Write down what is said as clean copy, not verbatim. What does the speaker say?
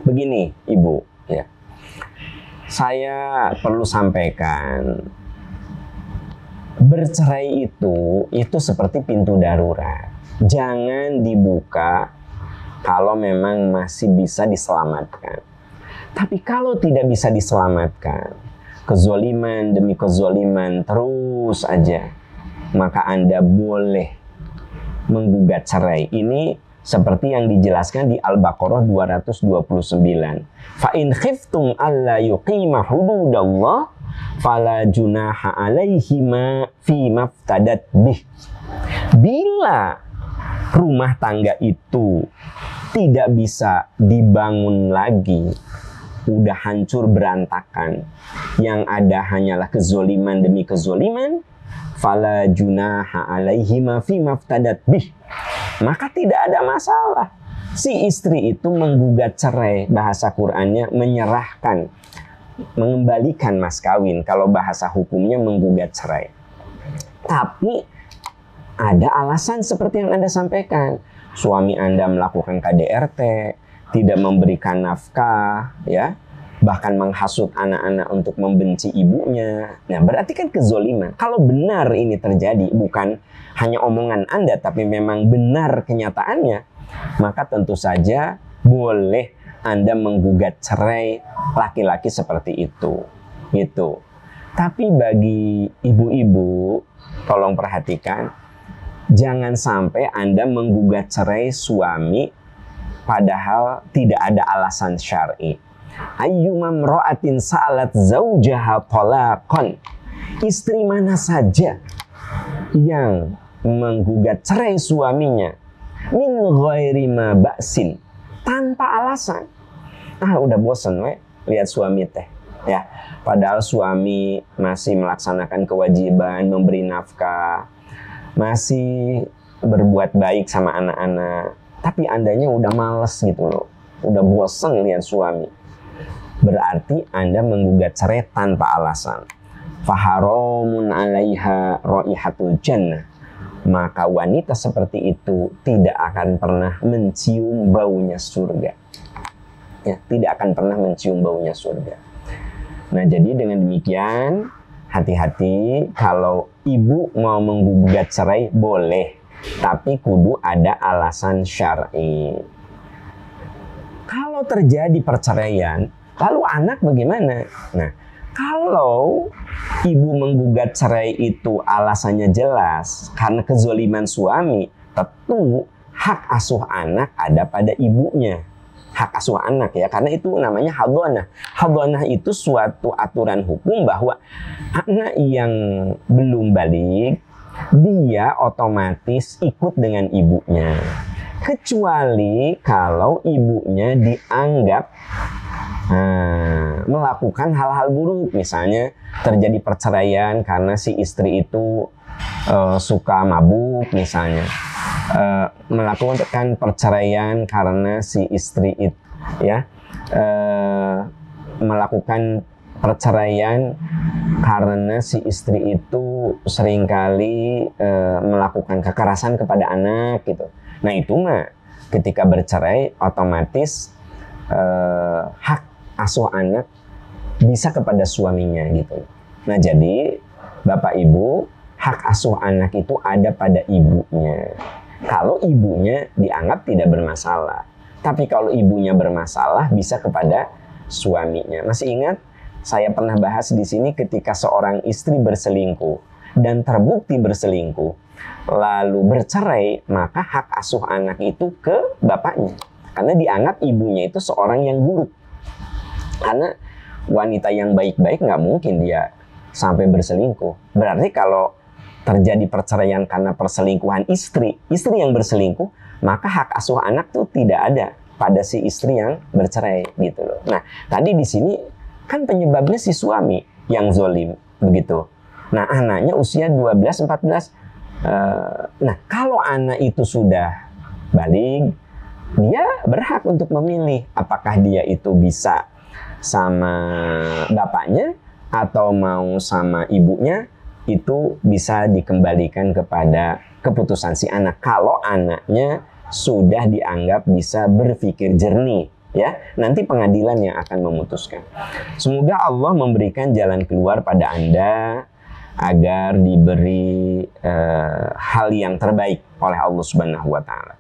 Begini, Ibu, ya. Saya perlu sampaikan, bercerai itu seperti pintu darurat. Jangan dibuka kalau memang masih bisa diselamatkan. Tapi kalau tidak bisa diselamatkan, kezoliman demi kezoliman terus aja, maka Anda boleh menggugat cerai. Ini seperti yang dijelaskan di Al-Baqarah 229. Fa in khiftum alla yuqima hududallah fala junaha alaihima fi maftadat bih. Bila rumah tangga itu tidak bisa dibangun lagi, udah hancur berantakan, yang ada hanyalah kezoliman demi kezoliman, fala junaha alaihima fi maftadat bih, maka tidak ada masalah. Si istri itu menggugat cerai, bahasa Qur'annya menyerahkan, mengembalikan mas kawin, kalau bahasa hukumnya menggugat cerai. Tapi ada alasan seperti yang Anda sampaikan. Suami Anda melakukan KDRT, tidak memberikan nafkah, ya, bahkan menghasut anak-anak untuk membenci ibunya. Nah, berarti kan kezoliman. Kalau benar ini terjadi, bukan hanya omongan Anda, tapi memang benar kenyataannya, maka tentu saja boleh Anda menggugat cerai laki-laki seperti itu. Gitu. Tapi bagi ibu-ibu, tolong perhatikan, jangan sampai Anda menggugat cerai suami padahal tidak ada alasan syar'i. Ayyuma mra'atin sa'alat zaujaha talaqan. Istri mana saja yang menggugat cerai suaminya min ghairi ma ba'sin, tanpa alasan. Udah bosen lihat suami teh, ya. Padahal suami masih melaksanakan kewajiban memberi nafkah, masih berbuat baik sama anak-anak, tapi Andanya udah males gitu loh, udah bosen lihat suami. Berarti Anda menggugat cerai tanpa alasan. Faharamun 'alaiha raihatul jannah. Maka wanita seperti itu tidak akan pernah mencium baunya surga. Ya, tidak akan pernah mencium baunya surga. Nah, jadi dengan demikian, hati-hati kalau ibu mau menggugat cerai boleh, tapi kudu ada alasan syar'i. Kalau terjadi perceraian, lalu anak bagaimana? Nah, kalau ibu menggugat cerai itu alasannya jelas karena kezoliman suami, tentu hak asuh anak ada pada ibunya. Hak asuh anak, ya, karena itu namanya hadonah. Hadonah itu suatu aturan hukum bahwa anak yang belum balik, dia otomatis ikut dengan ibunya. Kecuali kalau ibunya dianggap melakukan hal-hal buruk. Misalnya terjadi perceraian karena si istri itu suka mabuk misalnya, melakukan perceraian karena si istri itu, ya, melakukan perceraian karena si istri itu seringkali melakukan kekerasan kepada anak gitu. Nah, itu mah ketika bercerai otomatis hak asuh anak bisa kepada suaminya gitu. Nah, jadi Bapak Ibu, hak asuh anak itu ada pada ibunya. Kalau ibunya dianggap tidak bermasalah. Tapi kalau ibunya bermasalah bisa kepada suaminya. Masih ingat saya pernah bahas di sini ketika seorang istri berselingkuh dan terbukti berselingkuh lalu bercerai, maka hak asuh anak itu ke bapaknya. Karena dianggap ibunya itu seorang yang buruk. Karena wanita yang baik-baik nggak mungkin dia sampai berselingkuh. Berarti kalau terjadi perceraian karena perselingkuhan istri yang berselingkuh, maka hak asuh anak tuh tidak ada pada si istri yang bercerai gitu loh. Nah, tadi di sini kan penyebabnya si suami yang zolim begitu. Nah, anaknya usia 12-14. Nah, kalau anak itu sudah balik, dia berhak untuk memilih apakah dia itu bisa sama bapaknya atau mau sama ibunya. Itu bisa dikembalikan kepada keputusan si anak kalau anaknya sudah dianggap bisa berpikir jernih, Ya, nanti pengadilan yang akan memutuskan. Semoga Allah memberikan jalan keluar pada Anda agar diberi hal yang terbaik oleh Allah Subhanahu wa taala.